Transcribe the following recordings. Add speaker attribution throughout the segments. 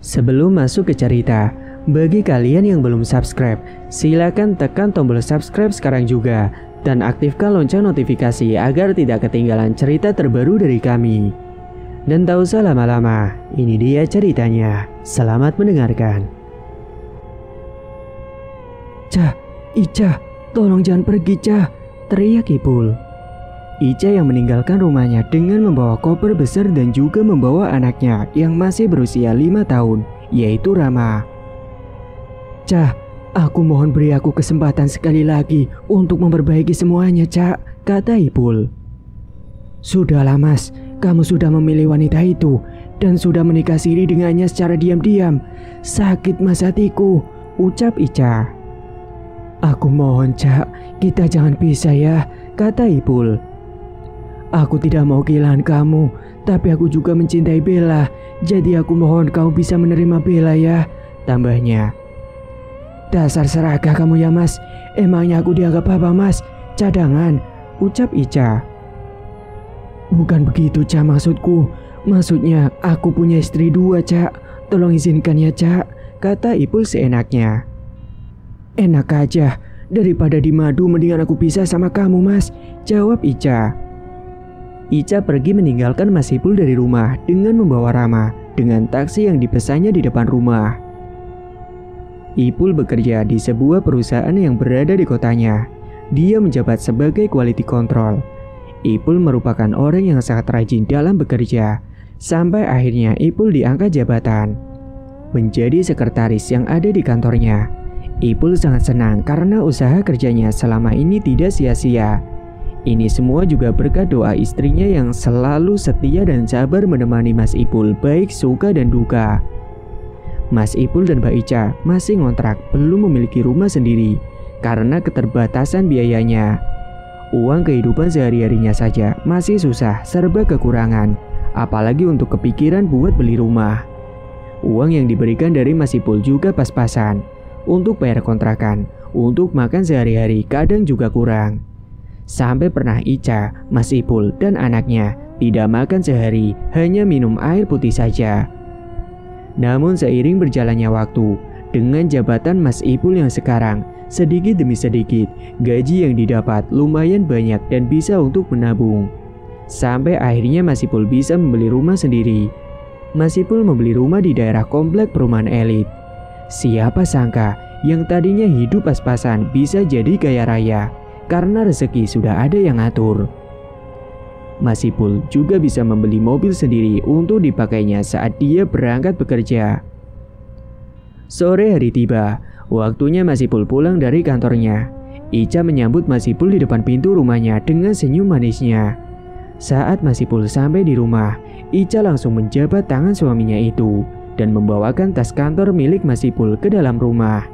Speaker 1: Sebelum masuk ke cerita, bagi kalian yang belum subscribe, silakan tekan tombol subscribe sekarang juga dan aktifkan lonceng notifikasi agar tidak ketinggalan cerita terbaru dari kami. Dan tak usah lama-lama, ini dia ceritanya. Selamat mendengarkan. Cah, Ica, tolong jangan pergi, Cah, teriak Ipul. Ica yang meninggalkan rumahnya dengan membawa koper besar dan juga membawa anaknya yang masih berusia 5 tahun, yaitu Rama. Cah, aku mohon beri aku kesempatan sekali lagi untuk memperbaiki semuanya, Cak, kata Ipul. Sudahlah Mas, kamu sudah memilih wanita itu dan sudah menikah siri dengannya secara diam-diam. Sakit Mas hatiku, ucap Ica. Aku mohon Cak, kita jangan pisah ya, kata Ipul. Aku tidak mau kehilangan kamu, tapi aku juga mencintai Bella. Jadi aku mohon kau bisa menerima Bella ya, tambahnya. Dasar serakah kamu ya Mas, emangnya aku dianggap apa Mas? Cadangan, ucap Ica. Bukan begitu Cak maksudku, maksudnya aku punya istri 2 Cak, tolong izinkan ya Cak, kata Ipul seenaknya. Enak aja, daripada di madu mendingan aku pisah sama kamu Mas, jawab Ica. Ica pergi meninggalkan Mas Ipul dari rumah dengan membawa Rama dengan taksi yang dipesannya di depan rumah. Ipul bekerja di sebuah perusahaan yang berada di kotanya. Dia menjabat sebagai quality control. Ipul merupakan orang yang sangat rajin dalam bekerja. Sampai akhirnya Ipul diangkat jabatan menjadi sekretaris yang ada di kantornya. Ipul sangat senang karena usaha kerjanya selama ini tidak sia-sia. Ini semua juga berkat doa istrinya yang selalu setia dan sabar menemani Mas Ipul baik suka dan duka. Mas Ipul dan Mbak Ica masih ngontrak, belum memiliki rumah sendiri karena keterbatasan biayanya. Uang kehidupan sehari-harinya saja masih susah, serba kekurangan, apalagi untuk kepikiran buat beli rumah. Uang yang diberikan dari Mas Ipul juga pas-pasan untuk bayar kontrakan, untuk makan sehari-hari kadang juga kurang. Sampai pernah Ica, Mas Ipul, dan anaknya tidak makan sehari, hanya minum air putih saja. Namun seiring berjalannya waktu, dengan jabatan Mas Ipul yang sekarang, sedikit demi sedikit, gaji yang didapat lumayan banyak dan bisa untuk menabung. Sampai akhirnya Mas Ipul bisa membeli rumah sendiri. Mas Ipul membeli rumah di daerah komplek perumahan elit. Siapa sangka yang tadinya hidup pas-pasan bisa jadi kaya raya, karena rezeki sudah ada yang ngatur. Mas Ipul juga bisa membeli mobil sendiri untuk dipakainya saat dia berangkat bekerja. Sore hari tiba, waktunya Mas Ipul pulang dari kantornya. Ica menyambut Mas Ipul di depan pintu rumahnya dengan senyum manisnya. Saat Mas Ipul sampai di rumah, Ica langsung menjabat tangan suaminya itu dan membawakan tas kantor milik Mas Ipul ke dalam rumah.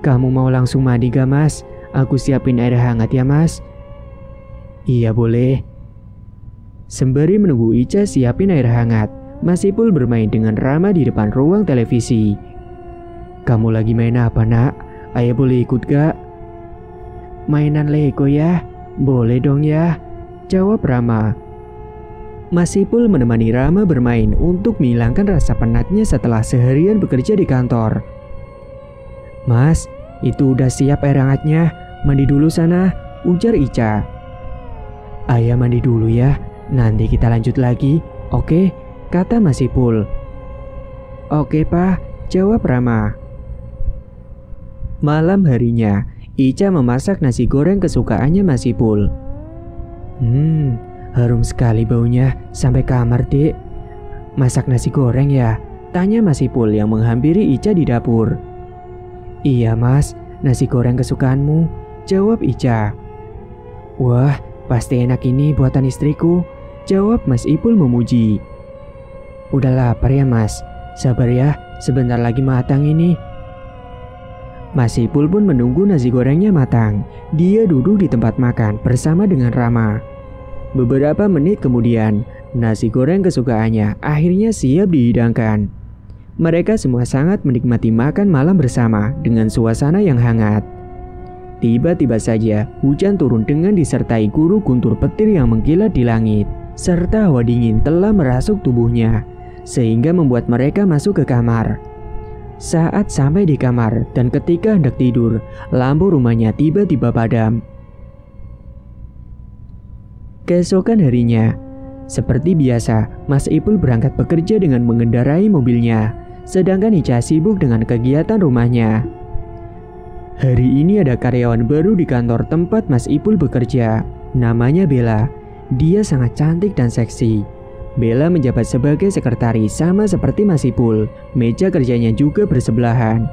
Speaker 1: Kamu mau langsung mandi gak Mas? Aku siapin air hangat ya Mas. Iya boleh. Sembari menunggu Ica siapin air hangat, Mas Ipul bermain dengan Rama di depan ruang televisi. Kamu lagi main apa nak? Ayah boleh ikut gak? Mainan Lego ya? Boleh dong ya, jawab Rama. Mas Ipul menemani Rama bermain untuk menghilangkan rasa penatnya setelah seharian bekerja di kantor. Mas, itu udah siap air hangatnya. Mandi dulu sana, ujar Ica. Ayah mandi dulu ya, nanti kita lanjut lagi, oke? Kata Mas Ipul. Oke Pak, jawab Rama. Malam harinya, Ica memasak nasi goreng kesukaannya Mas Ipul. Harum sekali baunya sampai kamar dek. Masak nasi goreng ya? Tanya Mas Ipul yang menghampiri Ica di dapur. Iya Mas, nasi goreng kesukaanmu, jawab Ica. Wah, pasti enak ini buatan istriku, jawab Mas Ipul memuji. Udah lapar ya Mas, sabar ya, sebentar lagi matang ini. Mas Ipul pun menunggu nasi gorengnya matang. Dia duduk di tempat makan bersama dengan Rama. Beberapa menit kemudian, nasi goreng kesukaannya akhirnya siap dihidangkan. Mereka semua sangat menikmati makan malam bersama dengan suasana yang hangat. Tiba-tiba saja hujan turun dengan disertai guru guntur petir yang mengkilat di langit, serta hawa dingin telah merasuk tubuhnya. sehingga membuat mereka masuk ke kamar. Saat sampai di kamar dan ketika hendak tidur, lampu rumahnya tiba-tiba padam. Keesokan harinya, seperti biasa, Mas Ipul berangkat bekerja dengan mengendarai mobilnya, sedangkan Ica sibuk dengan kegiatan rumahnya. Hari ini ada karyawan baru di kantor tempat Mas Ipul bekerja. Namanya Bella. Dia sangat cantik dan seksi. Bella menjabat sebagai sekretaris sama seperti Mas Ipul. Meja kerjanya juga bersebelahan.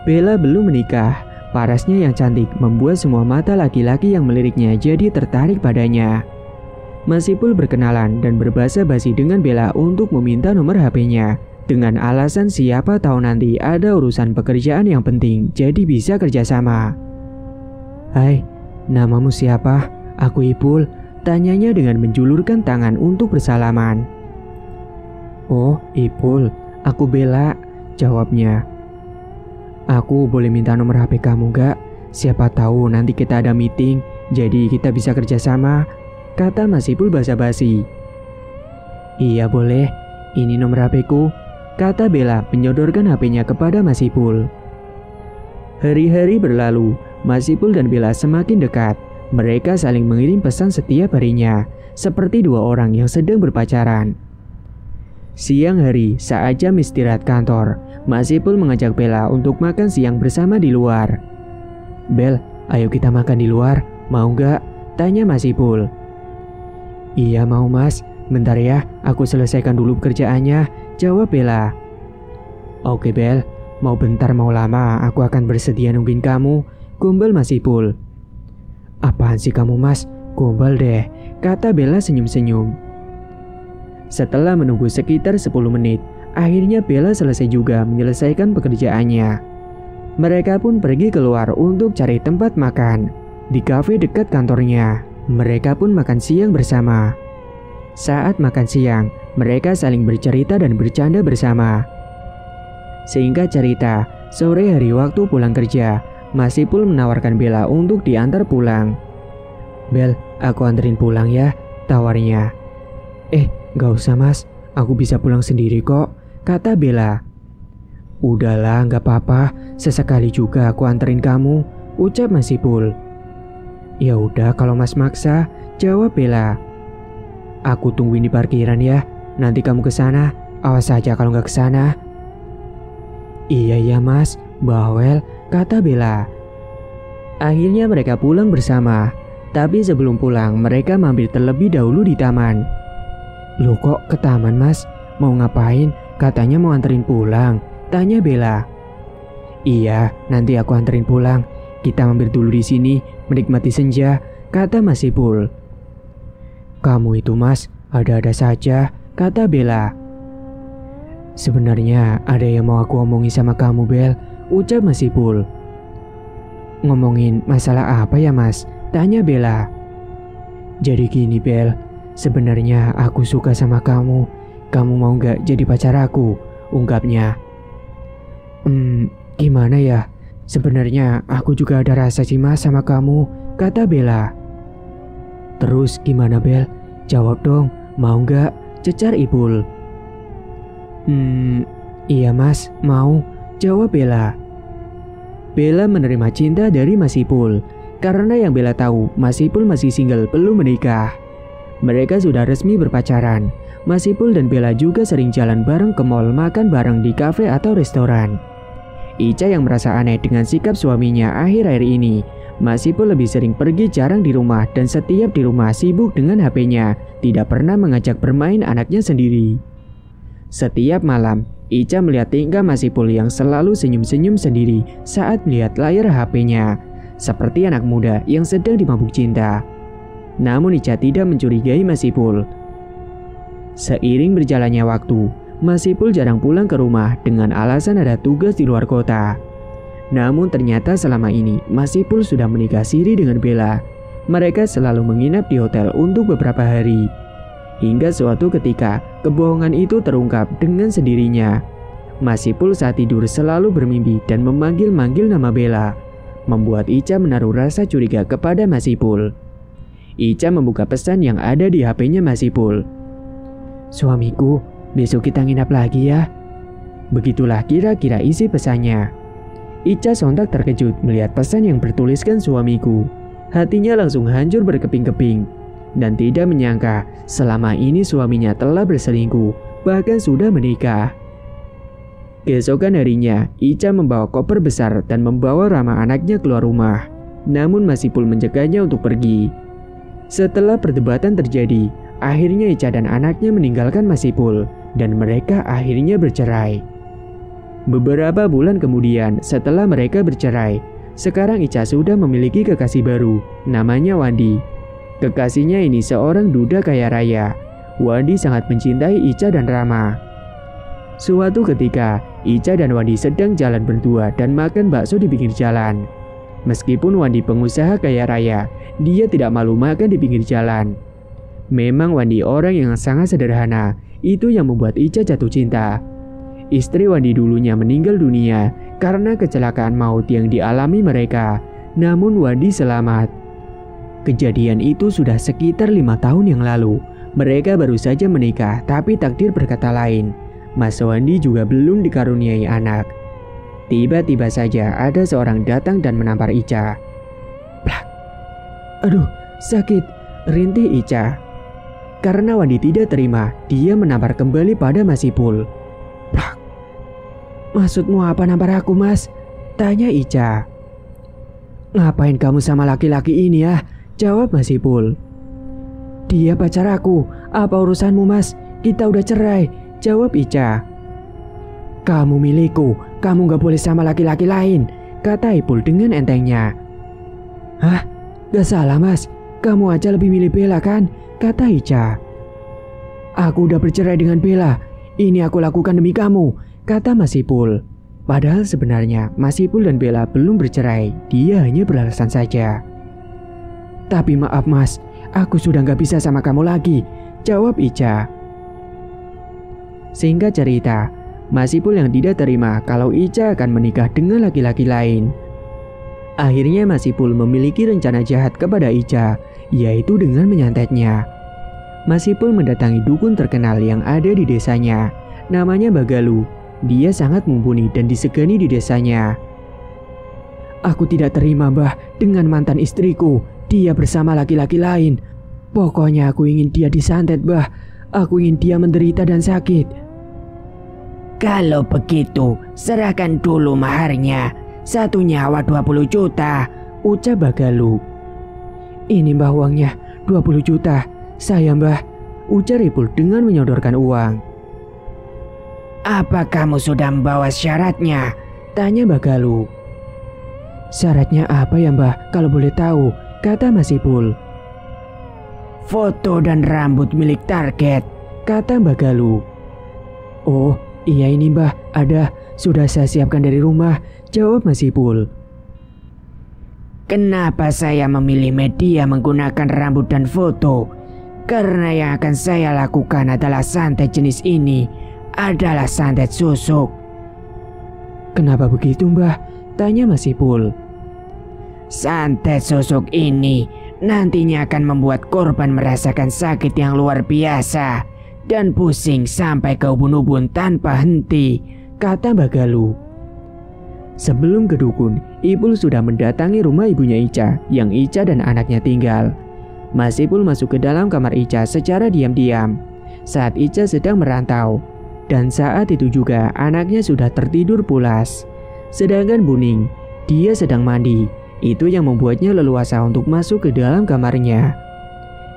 Speaker 1: Bella belum menikah. Parasnya yang cantik membuat semua mata laki-laki yang meliriknya jadi tertarik padanya. Mas Ipul berkenalan dan berbahasa basi dengan Bella untuk meminta nomor HP-nya. Dengan alasan siapa tahu nanti ada urusan pekerjaan yang penting, jadi bisa kerjasama. "Hai, namamu siapa? Aku Ipul," tanyanya dengan menjulurkan tangan untuk bersalaman. "Oh, Ipul, aku Bella," jawabnya. "Aku boleh minta nomor HP kamu gak? Siapa tahu nanti kita ada meeting, jadi kita bisa kerjasama," kata Mas Ipul basa-basi. "Iya boleh, ini nomor HP-ku," kata Bella menyodorkan HP-nya kepada Mas Ipul. Hari-hari berlalu, Mas Ipul dan Bella semakin dekat. Mereka saling mengirim pesan setiap harinya, seperti dua orang yang sedang berpacaran. Siang hari, saat jam istirahat kantor, Mas Ipul mengajak Bella untuk makan siang bersama di luar. "Bel, ayo kita makan di luar, mau gak?" tanya Mas Ipul. "Iya mau mas, bentar ya, aku selesaikan dulu pekerjaannya," jawab Bella. "Oke Bel, mau bentar mau lama aku akan bersedia nungguin kamu," gombal Mas Ipul. "Apaan sih kamu mas, gombal deh," kata Bella senyum-senyum. Setelah menunggu sekitar 10 menit, akhirnya Bella selesai juga menyelesaikan pekerjaannya. Mereka pun pergi keluar untuk cari tempat makan. Di kafe dekat kantornya, mereka pun makan siang bersama. Saat makan siang, mereka saling bercerita dan bercanda bersama. Singkat cerita, sore hari waktu pulang kerja, Mas Ipul menawarkan Bella untuk diantar pulang. "Bel, aku anterin pulang ya," tawarnya. "Gak usah mas, aku bisa pulang sendiri kok," kata Bella. "Udahlah, gak apa-apa, sesekali juga aku anterin kamu," ucap Mas Ipul. "Ya udah kalau mas maksa," jawab Bella. "Aku tungguin di parkiran ya, nanti kamu ke sana, awas aja kalau gak ke sana." "Iya ya mas, bawel," kata Bella. Akhirnya mereka pulang bersama, tapi sebelum pulang mereka mampir terlebih dahulu di taman. "Loh kok ke taman mas? Mau ngapain? Katanya mau anterin pulang," tanya Bella. "Iya, nanti aku anterin pulang. Kita mampir dulu di sini, menikmati senja," kata Mas Ipul. "Kamu itu mas, ada-ada saja," kata Bella. "Sebenarnya ada yang mau aku omongin sama kamu Bel," ucap Mas Ipul. "Ngomongin masalah apa ya mas?" tanya Bella. "Jadi gini Bel, sebenarnya aku suka sama kamu. Kamu mau gak jadi pacar aku?" ungkapnya. Gimana ya? Sebenarnya aku juga ada rasa sih mas sama kamu," kata Bella. "Terus gimana Bel? Jawab dong, mau gak?" cecar Ipul. Iya mas, mau," jawab Bella. Bella menerima cinta dari Mas Ipul, karena yang Bella tahu Mas Ipul masih single belum menikah. Mereka sudah resmi berpacaran. Mas Ipul dan Bella juga sering jalan bareng ke mall, makan bareng di kafe atau restoran. Ica yang merasa aneh dengan sikap suaminya akhir-akhir ini. Mas Ipul lebih sering pergi, jarang di rumah, dan setiap di rumah sibuk dengan HP-nya, tidak pernah mengajak bermain anaknya sendiri. Setiap malam, Ica melihat tingkah Mas Ipul yang selalu senyum-senyum sendiri saat melihat layar HP-nya, seperti anak muda yang sedang dimabuk cinta. Namun Ica tidak mencurigai Mas Ipul. Seiring berjalannya waktu, Mas Ipul jarang pulang ke rumah dengan alasan ada tugas di luar kota. Namun ternyata selama ini Mas Ipul sudah menikah siri dengan Bella. Mereka selalu menginap di hotel untuk beberapa hari. Hingga suatu ketika, kebohongan itu terungkap dengan sendirinya. Mas Ipul saat tidur selalu bermimpi dan memanggil-manggil nama Bella, membuat Ica menaruh rasa curiga kepada Mas Ipul. Ica membuka pesan yang ada di HP-nya Mas Ipul. "Suamiku, besok kita nginap lagi ya. Begitulah kira-kira isi pesannya. Ica sontak terkejut melihat pesan yang bertuliskan suamiku. Hatinya langsung hancur berkeping-keping. Dan tidak menyangka selama ini suaminya telah berselingkuh, bahkan sudah menikah. Keesokan harinya, Ica membawa koper besar dan membawa Rama anaknya keluar rumah. Namun Masipul mencegahnya untuk pergi. Setelah perdebatan terjadi, akhirnya Ica dan anaknya meninggalkan Masipul dan mereka akhirnya bercerai. Beberapa bulan kemudian setelah mereka bercerai, sekarang Ica sudah memiliki kekasih baru, namanya Wandi. Kekasihnya ini seorang duda kaya raya. Wandi sangat mencintai Ica dan Rama. Suatu ketika, Ica dan Wandi sedang jalan berdua dan makan bakso di pinggir jalan. Meskipun Wandi pengusaha kaya raya, dia tidak malu makan di pinggir jalan. Memang Wandi orang yang sangat sederhana, itu yang membuat Ica jatuh cinta. Istri Wandi dulunya meninggal dunia karena kecelakaan maut yang dialami mereka, namun Wandi selamat. Kejadian itu sudah sekitar 5 tahun yang lalu. Mereka baru saja menikah, tapi takdir berkata lain. Mas Wandi juga belum dikaruniai anak. Tiba-tiba saja ada seorang datang dan menampar Ica. Plak. Aduh, sakit, rintih Ica. Karena Wandi tidak terima, dia menampar kembali pada Masipul. Plak. Maksudmu apa nampar aku, Mas? Tanya Ica. Ngapain kamu sama laki-laki ini ya? Jawab Masipul. Dia pacar aku, apa urusanmu Mas? Kita udah cerai, jawab Ica. Kamu milikku, kamu gak boleh sama laki-laki lain, kata Ipul dengan entengnya. Hah? Gak salah Mas, kamu aja lebih milih Bella kan? Kata Ica. Aku udah bercerai dengan Bella, ini aku lakukan demi kamu, kata Masipul. Padahal sebenarnya Masipul dan Bella belum bercerai, dia hanya beralasan saja. Tapi maaf Mas, aku sudah gak bisa sama kamu lagi, jawab Ica. Singkat cerita, Masipul yang tidak terima kalau Ica akan menikah dengan laki-laki lain. Akhirnya Masipul memiliki rencana jahat kepada Ica, yaitu dengan menyantetnya. Masipul mendatangi dukun terkenal yang ada di desanya, namanya Bagalu. Dia sangat mumpuni dan disegani di desanya. Aku tidak terima Mbah dengan mantan istriku, dia bersama laki-laki lain. Pokoknya aku ingin dia disantet Mbah, aku ingin dia menderita dan sakit. Kalau begitu, serahkan dulu maharnya. 1 nyawa 20 juta, ucap Bagalu. Ini Mbah uangnya, 20 juta. Saya Mbah, ujar Ipul dengan menyodorkan uang. Apa kamu sudah membawa syaratnya? Tanya Bagalu. Syaratnya apa ya Mbah, kalau boleh tahu? Kata Masipul. Foto dan rambut milik target, kata Bagalu. Oh, iya ini Mbah, ada, sudah saya siapkan dari rumah, jawab Masipul. Kenapa saya memilih media menggunakan rambut dan foto? Karena yang akan saya lakukan adalah santet jenis ini, adalah santet susuk. Kenapa begitu Mbah? Tanya Masipul. Santet susuk ini nantinya akan membuat korban merasakan sakit yang luar biasa dan pusing sampai ke ubun-ubun tanpa henti, kata Bagalu. Sebelum ke dukun, Ipul sudah mendatangi rumah ibunya Ica yang Ica dan anaknya tinggal. Masipul masuk ke dalam kamar Ica secara diam-diam saat Ica sedang merantau, dan saat itu juga anaknya sudah tertidur pulas. Sedangkan Buning, dia sedang mandi. Itu yang membuatnya leluasa untuk masuk ke dalam kamarnya.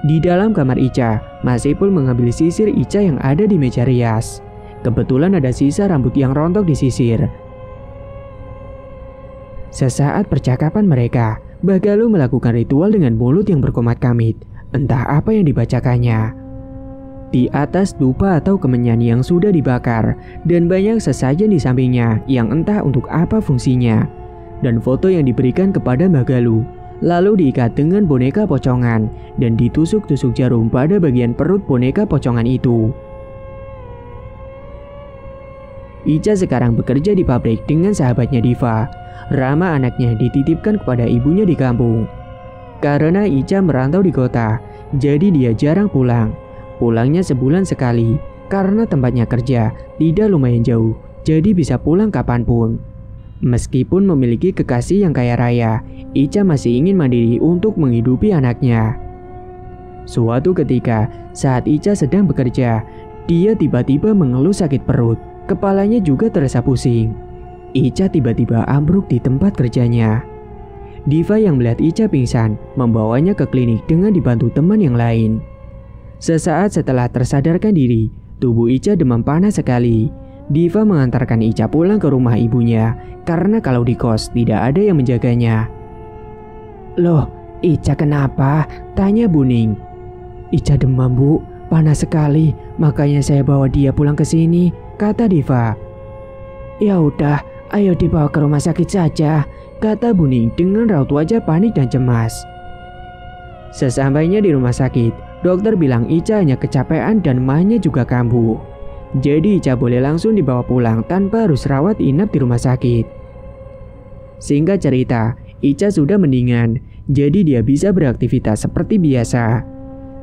Speaker 1: Di dalam kamar Ica, Masipul mengambil sisir Ica yang ada di meja rias. Kebetulan ada sisa rambut yang rontok di sisir. Sesaat percakapan mereka, Bagalu melakukan ritual dengan mulut yang berkomat-kamit. Entah apa yang dibacakannya. Di atas dupa atau kemenyan yang sudah dibakar, dan banyak sesajen di sampingnya yang entah untuk apa fungsinya. Dan foto yang diberikan kepada Bagalu, lalu diikat dengan boneka pocongan dan ditusuk-tusuk jarum pada bagian perut boneka pocongan itu. Ica sekarang bekerja di pabrik dengan sahabatnya Diva. Rama anaknya dititipkan kepada ibunya di kampung. Karena Ica merantau di kota, jadi dia jarang pulang. Pulangnya sebulan sekali, karena tempatnya kerja tidak lumayan jauh, jadi bisa pulang kapanpun. Meskipun memiliki kekasih yang kaya raya, Ica masih ingin mandiri untuk menghidupi anaknya. Suatu ketika, saat Ica sedang bekerja, dia tiba-tiba mengeluh sakit perut. Kepalanya juga terasa pusing. Ica tiba-tiba ambruk di tempat kerjanya. Diva yang melihat Ica pingsan, membawanya ke klinik dengan dibantu teman yang lain. Sesaat setelah tersadarkan diri, tubuh Ica demam panas sekali. Diva mengantarkan Ica pulang ke rumah ibunya, karena kalau di kos tidak ada yang menjaganya. "Loh, Ica kenapa?" tanya Buning. "Ica demam, Bu. Panas sekali, makanya saya bawa dia pulang ke sini," kata Diva. "Ya udah, ayo dibawa ke rumah sakit saja," kata Buning dengan raut wajah panik dan cemas. Sesampainya di rumah sakit, dokter bilang Ica hanya kecapean dan mahnya juga kambuh. Jadi Ica boleh langsung dibawa pulang tanpa harus rawat inap di rumah sakit. Singkat cerita, Ica sudah mendingan, jadi dia bisa beraktivitas seperti biasa.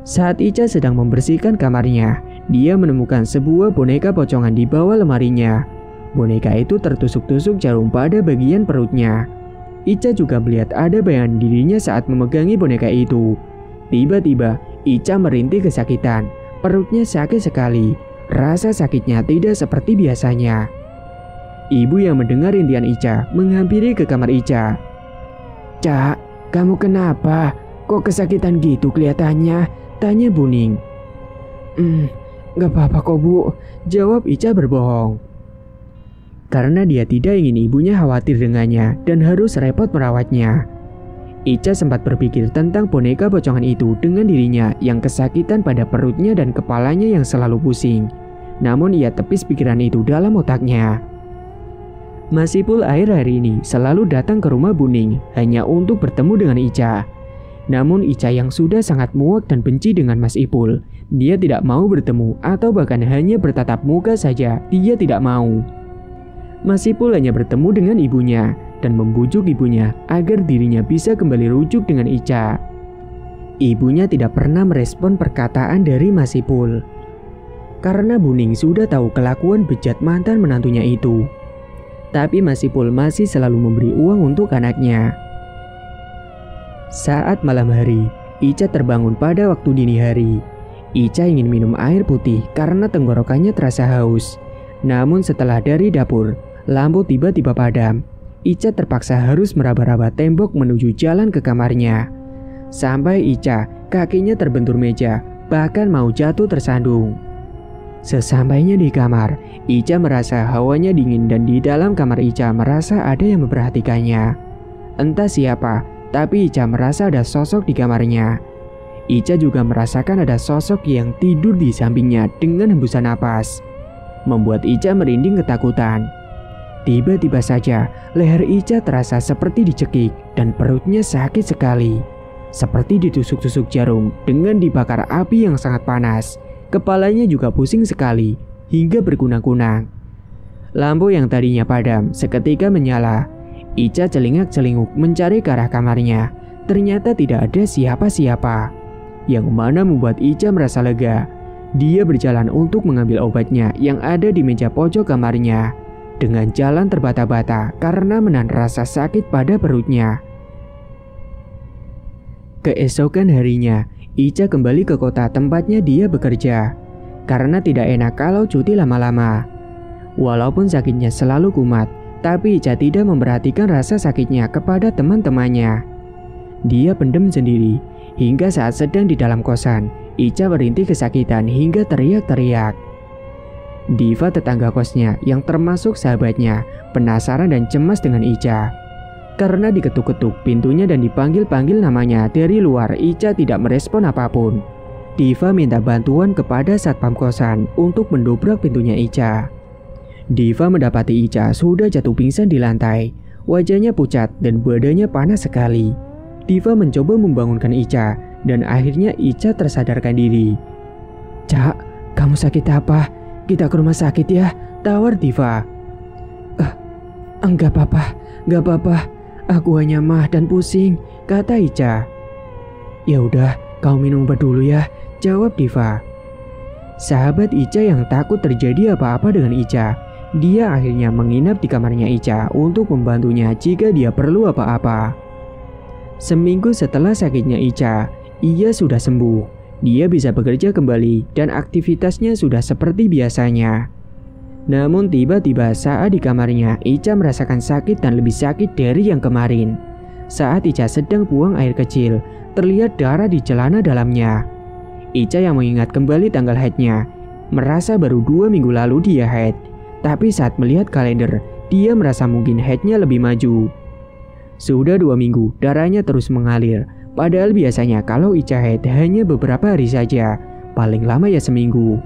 Speaker 1: Saat Ica sedang membersihkan kamarnya, dia menemukan sebuah boneka pocongan di bawah lemarinya. Boneka itu tertusuk-tusuk jarum pada bagian perutnya. Ica juga melihat ada bayangan dirinya saat memegangi boneka itu. Tiba-tiba, Ica merintih kesakitan. Perutnya sakit sekali. Rasa sakitnya tidak seperti biasanya. Ibu yang mendengar rintihan Ica menghampiri ke kamar Ica. "Cak, kamu kenapa? Kok kesakitan gitu kelihatannya?" tanya Buning. Gak apa-apa kok, Bu," jawab Ica berbohong. Karena dia tidak ingin ibunya khawatir dengannya dan harus repot merawatnya. Ica sempat berpikir tentang boneka pocongan itu dengan dirinya yang kesakitan pada perutnya dan kepalanya yang selalu pusing. Namun ia tepis pikiran itu dalam otaknya. Masipul akhir-akhir ini selalu datang ke rumah Buning hanya untuk bertemu dengan Ica. Namun Ica yang sudah sangat muak dan benci dengan Mas Ipul, dia tidak mau bertemu atau bahkan hanya bertatap muka saja, dia tidak mau. Mas Ipul hanya bertemu dengan ibunya dan membujuk ibunya agar dirinya bisa kembali rujuk dengan Ica. Ibunya tidak pernah merespon perkataan dari Mas Ipul. Karena Buning sudah tahu kelakuan bejat mantan menantunya itu. Tapi Mas Ipul masih selalu memberi uang untuk anaknya. Saat malam hari, Ica terbangun pada waktu dini hari. Ica ingin minum air putih karena tenggorokannya terasa haus. Namun setelah dari dapur, lampu tiba-tiba padam. Ica terpaksa harus meraba-raba tembok menuju jalan ke kamarnya. Sampai Ica, kakinya terbentur meja, bahkan mau jatuh tersandung. Sesampainya di kamar, Ica merasa hawanya dingin dan di dalam kamar Ica merasa ada yang memperhatikannya. Entah siapa, tapi Ica merasa ada sosok di kamarnya. Ica juga merasakan ada sosok yang tidur di sampingnya dengan hembusan napas. Membuat Ica merinding ketakutan. Tiba-tiba saja, leher Ica terasa seperti dicekik dan perutnya sakit sekali. Seperti ditusuk-tusuk jarum dengan dibakar api yang sangat panas. Kepalanya juga pusing sekali, hingga berkunang-kunang. Lampu yang tadinya padam seketika menyala. Ica celingak-celinguk mencari ke arah kamarnya. Ternyata tidak ada siapa-siapa. Yang mana membuat Ica merasa lega. Dia berjalan untuk mengambil obatnya yang ada di meja pojok kamarnya. Dengan jalan terbata-bata karena menahan rasa sakit pada perutnya. Keesokan harinya, Ica kembali ke kota tempatnya dia bekerja. Karena tidak enak kalau cuti lama-lama. Walaupun sakitnya selalu kumat, tapi Ica tidak memperhatikan rasa sakitnya kepada teman-temannya. Dia pendem sendiri, hingga saat sedang di dalam kosan, Ica merintih kesakitan hingga teriak-teriak. Diva tetangga kosnya yang termasuk sahabatnya, penasaran dan cemas dengan Ica. Karena diketuk-ketuk pintunya dan dipanggil-panggil namanya dari luar, Ica tidak merespon apapun. Diva minta bantuan kepada satpam kosan untuk mendobrak pintunya Ica. Diva mendapati Ica sudah jatuh pingsan di lantai. Wajahnya pucat dan badannya panas sekali. Diva mencoba membangunkan Ica dan akhirnya Ica tersadarkan diri. "Cak, kamu sakit apa? Kita ke rumah sakit ya," tawar Diva. Enggak apa-apa, gak apa-apa. Aku hanya mah dan pusing," kata Ica. "Ya udah, kau minum obat dulu ya," jawab Diva. Sahabat Ica yang takut terjadi apa-apa dengan Ica, dia akhirnya menginap di kamarnya Ica untuk membantunya jika dia perlu apa-apa. Seminggu setelah sakitnya Ica, ia sudah sembuh. Dia bisa bekerja kembali dan aktivitasnya sudah seperti biasanya. Namun tiba-tiba saat di kamarnya, Ica merasakan sakit dan lebih sakit dari yang kemarin. Saat Ica sedang buang air kecil, terlihat darah di celana dalamnya. Ica yang mengingat kembali tanggal haidnya, merasa baru 2 minggu lalu dia haid. Tapi saat melihat kalender, dia merasa mungkin haidnya lebih maju. Sudah 2 minggu, darahnya terus mengalir. Padahal biasanya kalau Ica haid hanya beberapa hari saja, paling lama ya seminggu.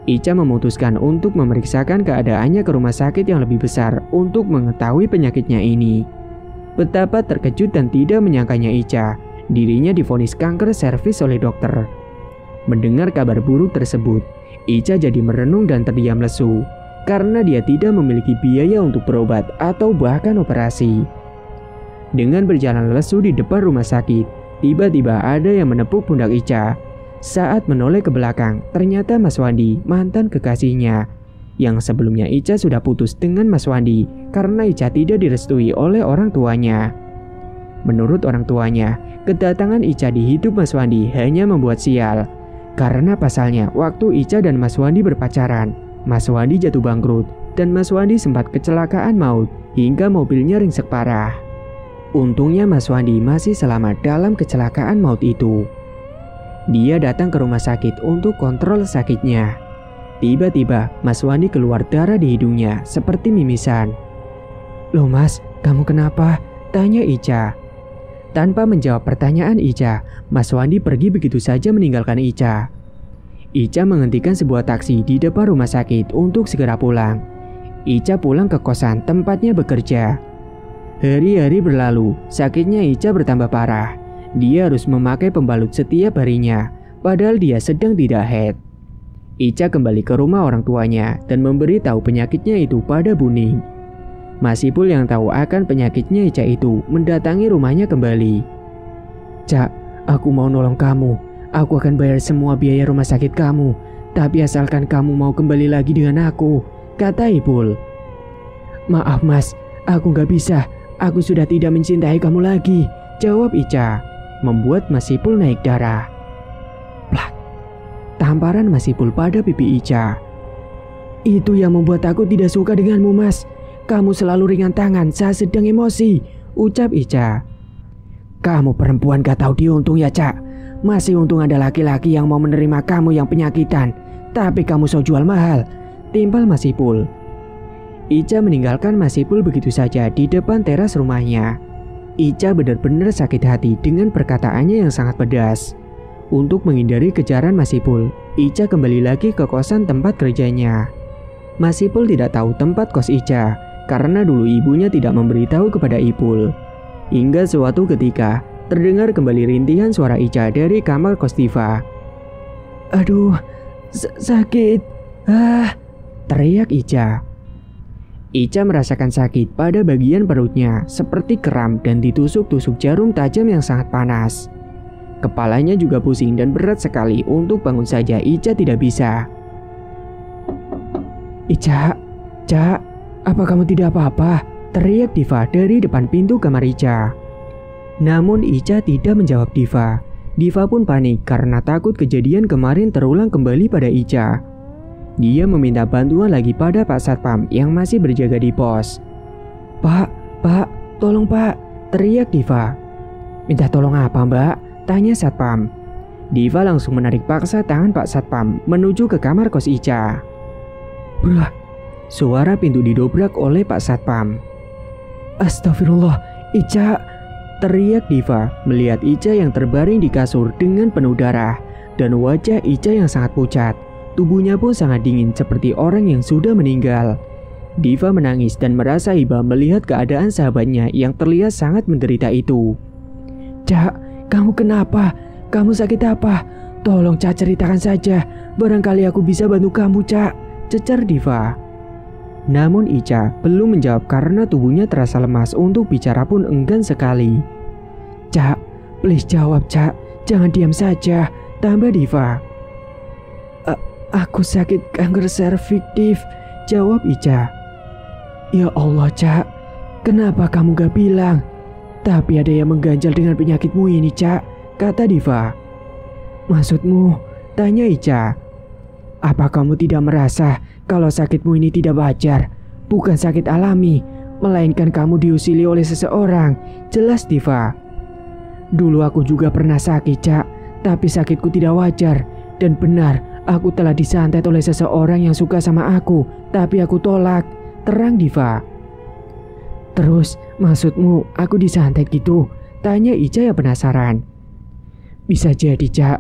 Speaker 1: Ica memutuskan untuk memeriksakan keadaannya ke rumah sakit yang lebih besar untuk mengetahui penyakitnya ini. Betapa terkejut dan tidak menyangkanya Ica, dirinya divonis kanker serviks oleh dokter. Mendengar kabar buruk tersebut, Ica jadi merenung dan terdiam lesu, karena dia tidak memiliki biaya untuk berobat atau bahkan operasi. Dengan berjalan lesu di depan rumah sakit, tiba-tiba ada yang menepuk pundak Ica. Saat menoleh ke belakang, ternyata Mas Wandi, mantan kekasihnya. Yang sebelumnya Ica sudah putus dengan Mas Wandi karena Ica tidak direstui oleh orang tuanya. Menurut orang tuanya, kedatangan Ica di hidup Mas Wandi hanya membuat sial. Karena pasalnya, waktu Ica dan Mas Wandi berpacaran, Mas Wandi jatuh bangkrut dan Mas Wandi sempat kecelakaan maut hingga mobilnya ringsek parah. Untungnya Mas Wandi masih selamat dalam kecelakaan maut itu. Dia datang ke rumah sakit untuk kontrol sakitnya. Tiba-tiba Mas Wandi keluar darah di hidungnya seperti mimisan. "Loh Mas, kamu kenapa?" tanya Ica. Tanpa menjawab pertanyaan Ica, Mas Wandi pergi begitu saja meninggalkan Ica. Ica menghentikan sebuah taksi di depan rumah sakit untuk segera pulang. Ica pulang ke kosan tempatnya bekerja. Hari-hari berlalu, sakitnya Ica bertambah parah. Dia harus memakai pembalut setiap harinya, padahal dia sedang tidak haid. Ica kembali ke rumah orang tuanya dan memberitahu penyakitnya itu pada Buning. Masipul yang tahu akan penyakitnya Ica itu mendatangi rumahnya kembali. "Cak, aku mau nolong kamu. Aku akan bayar semua biaya rumah sakit kamu. Tapi asalkan kamu mau kembali lagi dengan aku," kata Ipul. "Maaf mas, aku gak bisa. Aku sudah tidak mencintai kamu lagi," jawab Ica, membuat Masipul naik darah. Plak. Tamparan Masipul pada pipi Ica. "Itu yang membuat aku tidak suka denganmu mas. Kamu selalu ringan tangan saat sedang emosi," ucap Ica. "Kamu perempuan gak tahu diuntung ya Cak. Masih untung ada laki-laki yang mau menerima kamu yang penyakitan. Tapi kamu so jual mahal," timpal Masipul. Ica meninggalkan Masipul begitu saja di depan teras rumahnya. Ica benar-benar sakit hati dengan perkataannya yang sangat pedas. Untuk menghindari kejaran Masipul, Ica kembali lagi ke kosan tempat kerjanya. Masipul tidak tahu tempat kos Ica karena dulu ibunya tidak memberitahu kepada Ipul. Hingga suatu ketika, terdengar kembali rintihan suara Ica dari kamar kos Diva. "Aduh, sakit. Teriak Ica. Ica merasakan sakit pada bagian perutnya seperti kram dan ditusuk-tusuk jarum tajam yang sangat panas. Kepalanya juga pusing dan berat sekali, untuk bangun saja Ica tidak bisa. "Ica, Cak, apa kamu tidak apa-apa?" teriak Diva dari depan pintu kamar Ica. Namun Ica tidak menjawab Diva. Diva pun panik karena takut kejadian kemarin terulang kembali pada Ica. Dia meminta bantuan lagi pada Pak Satpam yang masih berjaga di pos. Pak, tolong Pak," teriak Diva. "Minta tolong apa Mbak?" tanya Satpam. Diva langsung menarik paksa tangan Pak Satpam menuju ke kamar kos Ica. Brah, suara pintu didobrak oleh Pak Satpam. "Astagfirullah, Ica," teriak Diva melihat Ica yang terbaring di kasur dengan penuh darah dan wajah Ica yang sangat pucat. Tubuhnya pun sangat dingin seperti orang yang sudah meninggal. Diva menangis dan merasa iba melihat keadaan sahabatnya yang terlihat sangat menderita itu. "Cak, kamu kenapa? Kamu sakit apa? Tolong Cak ceritakan saja. Barangkali aku bisa bantu kamu Cak," cecar Diva. Namun Ica belum menjawab karena tubuhnya terasa lemas, untuk bicara pun enggan sekali. "Cak, please jawab Cak, jangan diam saja," tambah Diva. Aku sakit kanker serviks, Div, jawab Ica. Ya Allah, Cak, kenapa kamu gak bilang? Tapi ada yang mengganjal dengan penyakitmu ini, Cak, kata Diva. Maksudmu? Tanya Ica. Apa kamu tidak merasa kalau sakitmu ini tidak wajar? Bukan sakit alami, melainkan kamu diusili oleh seseorang, jelas Diva. Dulu aku juga pernah sakit, Cak, tapi sakitku tidak wajar. Dan benar, aku telah disantet oleh seseorang yang suka sama aku, tapi aku tolak, terang Diva. Terus, maksudmu aku disantet gitu? Tanya Ica yang penasaran. Bisa jadi, Cak.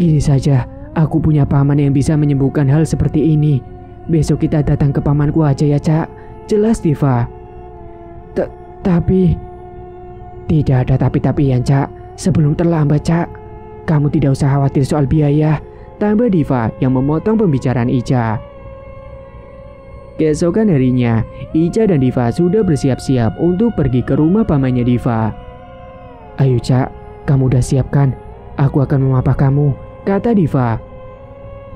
Speaker 1: Gini saja, aku punya paman yang bisa menyembuhkan hal seperti ini. Besok kita datang ke pamanku aja ya, Cak, jelas Diva. Tapi... Tidak ada tapi-tapian, Cak. Sebelum terlambat, Cak. Kamu tidak usah khawatir soal biaya, tambah Diva yang memotong pembicaraan Ica. Keesokan harinya, Ica dan Diva sudah bersiap-siap untuk pergi ke rumah pamannya Diva. Ayo, Cak, kamu udah siap kan? Aku akan memapah kamu, kata Diva.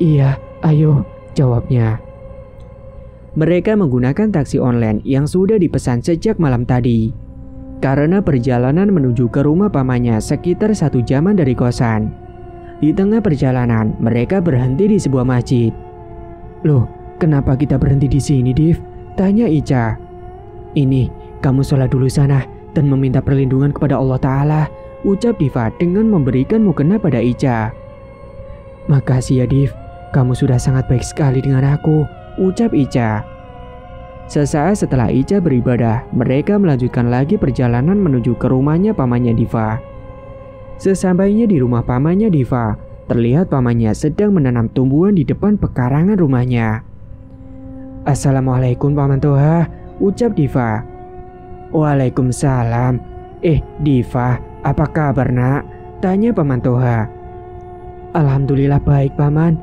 Speaker 1: Iya, ayo, jawabnya. Mereka menggunakan taksi online yang sudah dipesan sejak malam tadi. Karena perjalanan menuju ke rumah pamannya sekitar 1 jam dari kosan. Di tengah perjalanan, mereka berhenti di sebuah masjid. Loh, kenapa kita berhenti di sini, Div? Tanya Ica. Ini, kamu sholat dulu sana dan meminta perlindungan kepada Allah Ta'ala, ucap Diva dengan memberikan mukena pada Ica. Makasih ya, Div. Kamu sudah sangat baik sekali dengan aku, ucap Ica. Sesaat setelah Ica beribadah, mereka melanjutkan lagi perjalanan menuju ke rumahnya pamannya Diva. Sesampainya di rumah pamannya Diva, terlihat pamannya sedang menanam tumbuhan di depan pekarangan rumahnya. Assalamualaikum Paman Toha, ucap Diva. Waalaikumsalam. Diva, apa kabar nak? Tanya Paman Toha. Alhamdulillah baik Paman.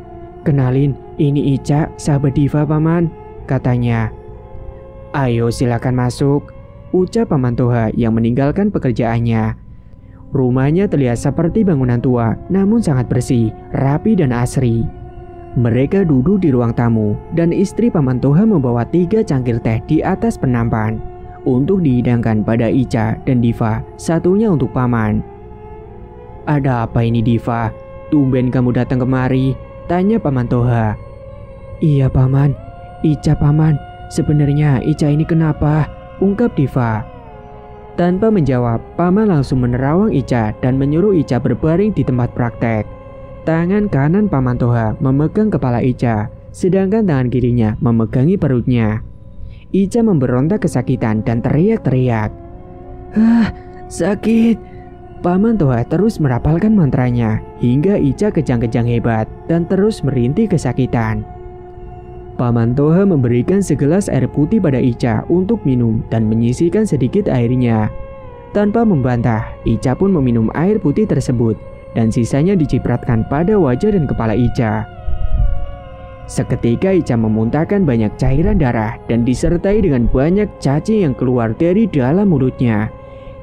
Speaker 1: Kenalin, ini Ica, sahabat Diva Paman, katanya. Ayo silakan masuk, ucap Paman Toha yang meninggalkan pekerjaannya. Rumahnya terlihat seperti bangunan tua, namun sangat bersih, rapi dan asri. Mereka duduk di ruang tamu, dan istri Paman Toha membawa 3 cangkir teh di atas penampan untuk dihidangkan pada Ica dan Diva, satunya untuk Paman. Ada apa ini Diva? Tumben kamu datang kemari, tanya Paman Toha. Iya Paman, Ica Paman. Sebenarnya Ica ini kenapa? Ungkap Diva. Tanpa menjawab, Paman langsung menerawang Ica dan menyuruh Ica berbaring di tempat praktek. Tangan kanan Paman Toha memegang kepala Ica, sedangkan tangan kirinya memegangi perutnya. Ica memberontak kesakitan dan teriak-teriak. Sakit. Paman Toha terus merapalkan mantranya hingga Ica kejang-kejang hebat dan terus merintih kesakitan. Paman Toha memberikan segelas air putih pada Ica untuk minum dan menyisihkan sedikit airnya. Tanpa membantah, Ica pun meminum air putih tersebut dan sisanya dicipratkan pada wajah dan kepala Ica. Seketika Ica memuntahkan banyak cairan darah dan disertai dengan banyak cacing yang keluar dari dalam mulutnya,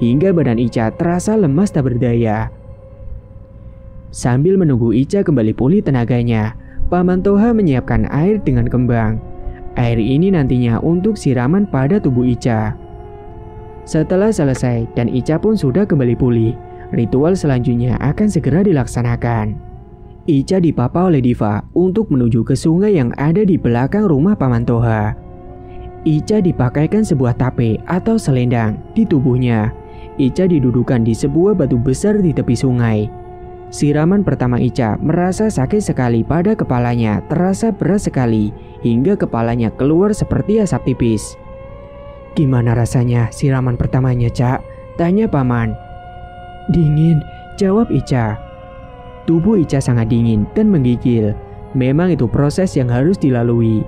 Speaker 1: hingga badan Ica terasa lemas tak berdaya. Sambil menunggu Ica kembali pulih tenaganya, Paman Toha menyiapkan air dengan kembang. Air ini nantinya untuk siraman pada tubuh Ica. Setelah selesai dan Ica pun sudah kembali pulih, ritual selanjutnya akan segera dilaksanakan. Ica dipapa oleh Diva untuk menuju ke sungai yang ada di belakang rumah Paman Toha. Ica dipakaikan sebuah tape atau selendang di tubuhnya. Ica didudukan di sebuah batu besar di tepi sungai. Siraman pertama Ica merasa sakit sekali pada kepalanya, terasa berat sekali hingga kepalanya keluar seperti asap tipis. Gimana rasanya siraman pertamanya, Cak? Tanya Paman. Dingin, jawab Ica. Tubuh Ica sangat dingin dan menggigil. Memang itu proses yang harus dilalui.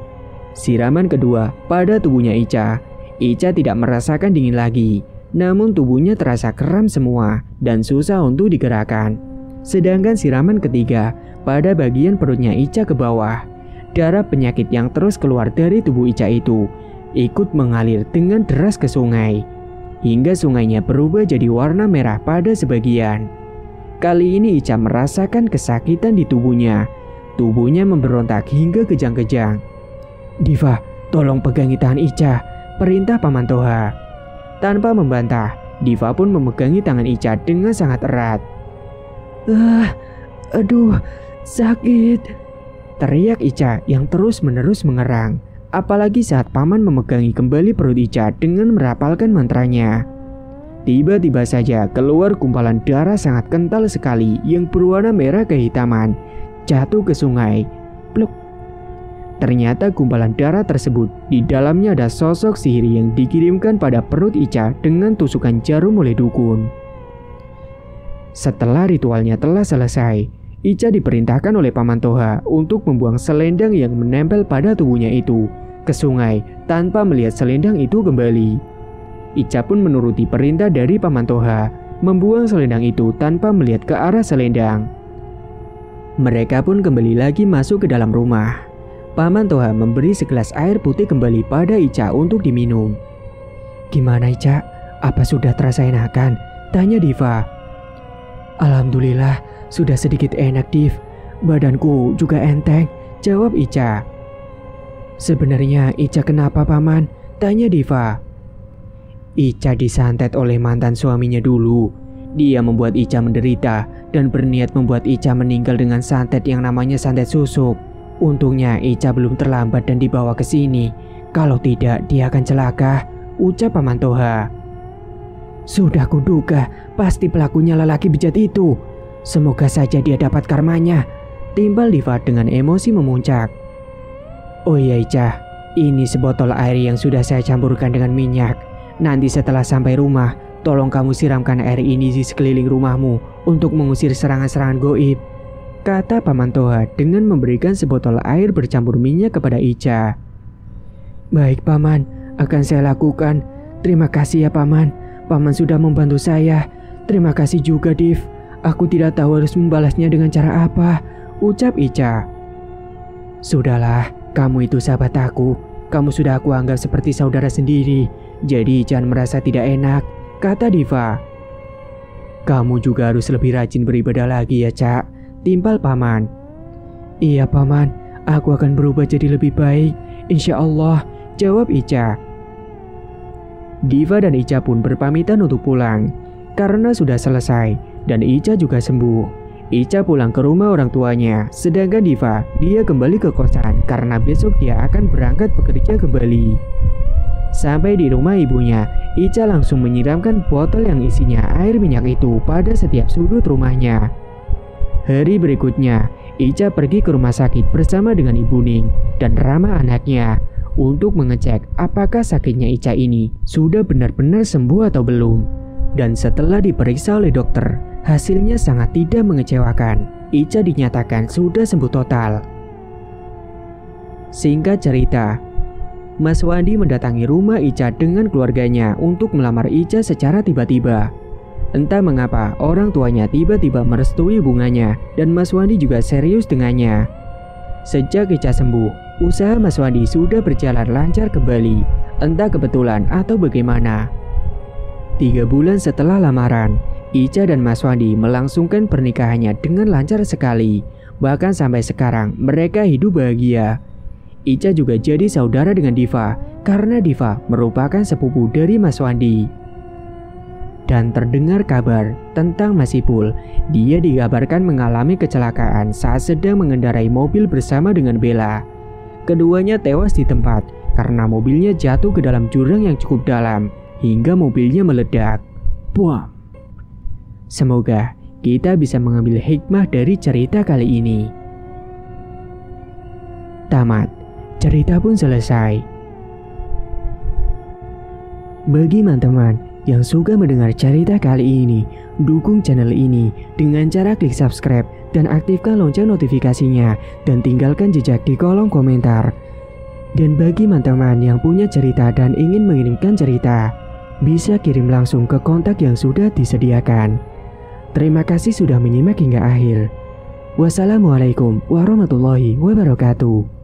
Speaker 1: Siraman kedua pada tubuhnya Ica. Ica tidak merasakan dingin lagi, namun tubuhnya terasa kram semua dan susah untuk digerakkan. Sedangkan siraman ketiga pada bagian perutnya Ica ke bawah. Darah penyakit yang terus keluar dari tubuh Ica itu ikut mengalir dengan deras ke sungai, hingga sungainya berubah jadi warna merah pada sebagian. Kali ini Ica merasakan kesakitan di tubuhnya. tubuhnya memberontak hingga kejang-kejang. "Diva, tolong pegangi tangan Ica," perintah Paman Toha. Tanpa membantah, Diva pun memegangi tangan Ica dengan sangat erat. Aduh, sakit," teriak Ica yang terus-menerus mengerang. Apalagi saat Paman memegangi kembali perut Ica dengan merapalkan mantranya. Tiba-tiba saja keluar gumpalan darah sangat kental sekali yang berwarna merah kehitaman, jatuh ke sungai. Pluk. Ternyata gumpalan darah tersebut di dalamnya ada sosok sihir yang dikirimkan pada perut Ica dengan tusukan jarum oleh dukun. Setelah ritualnya telah selesai, Ica diperintahkan oleh Paman Toha untuk membuang selendang yang menempel pada tubuhnya itu ke sungai tanpa melihat selendang itu kembali. Ica pun menuruti perintah dari Paman Toha, membuang selendang itu tanpa melihat ke arah selendang. Mereka pun kembali lagi masuk ke dalam rumah. Paman Toha memberi segelas air putih kembali pada Ica untuk diminum. "Gimana Ica? Apa sudah terasa enakan?" tanya Diva. "Alhamdulillah, sudah sedikit enak Div. Badanku juga enteng," jawab Ica. "Sebenarnya Ica kenapa Paman?" tanya Diva. "Ica disantet oleh mantan suaminya dulu. Dia membuat Ica menderita dan berniat membuat Ica meninggal dengan santet yang namanya santet susuk. Untungnya Ica belum terlambat dan dibawa ke sini. Kalau tidak, dia akan celaka," ucap Paman Toha. "Sudah kuduga, pasti pelakunya lelaki bejat itu. Semoga saja dia dapat karmanya," timbal Diva dengan emosi memuncak. "Oh iya Ica, ini sebotol air yang sudah saya campurkan dengan minyak. Nanti setelah sampai rumah, tolong kamu siramkan air ini di sekeliling rumahmu untuk mengusir serangan-serangan goib," kata Paman Toha dengan memberikan sebotol air bercampur minyak kepada Ica. "Baik Paman, akan saya lakukan. Terima kasih ya Paman. Paman sudah membantu saya. Terima kasih juga Div. Aku tidak tahu harus membalasnya dengan cara apa," ucap Ica. "Sudahlah, kamu itu sahabat aku. Kamu sudah aku anggap seperti saudara sendiri. Jadi jangan merasa tidak enak," kata Diva. "Kamu juga harus lebih rajin beribadah lagi ya Cak," timpal Paman. "Iya Paman, aku akan berubah jadi lebih baik, insya Allah," jawab Ica. Diva dan Ica pun berpamitan untuk pulang karena sudah selesai dan Ica juga sembuh. Ica pulang ke rumah orang tuanya, sedangkan Diva dia kembali ke kosan karena besok dia akan berangkat bekerja kembali. Sampai di rumah ibunya, Ica langsung menyiramkan botol yang isinya air minyak itu pada setiap sudut rumahnya. Hari berikutnya, Ica pergi ke rumah sakit bersama dengan Ibu Ning dan Rama anaknya untuk mengecek apakah sakitnya Ica ini sudah benar-benar sembuh atau belum. Dan setelah diperiksa oleh dokter, hasilnya sangat tidak mengecewakan. Ica dinyatakan sudah sembuh total. Singkat cerita, Mas Wandi mendatangi rumah Ica dengan keluarganya untuk melamar Ica secara tiba-tiba. Entah mengapa orang tuanya tiba-tiba merestui hubungannya dan Mas Wandi juga serius dengannya. Sejak Ica sembuh, usaha Mas Wandi sudah berjalan lancar kembali, entah kebetulan atau bagaimana. 3 bulan setelah lamaran, Ica dan Mas Wandi melangsungkan pernikahannya dengan lancar sekali. Bahkan sampai sekarang mereka hidup bahagia. Ica juga jadi saudara dengan Diva karena Diva merupakan sepupu dari Mas Wandi. Dan terdengar kabar tentang Mas Ipul. Dia dikabarkan mengalami kecelakaan saat sedang mengendarai mobil bersama dengan Bella. Keduanya tewas di tempat karena mobilnya jatuh ke dalam jurang yang cukup dalam hingga mobilnya meledak. Buam. Semoga kita bisa mengambil hikmah dari cerita kali ini. Tamat. Cerita pun selesai. Bagi teman-teman yang suka mendengar cerita kali ini, dukung channel ini dengan cara klik subscribe dan aktifkan lonceng notifikasinya dan tinggalkan jejak di kolom komentar. Dan bagi teman-teman yang punya cerita dan ingin mengirimkan cerita, bisa kirim langsung ke kontak yang sudah disediakan. Terima kasih sudah menyimak hingga akhir. Wassalamualaikum warahmatullahi wabarakatuh.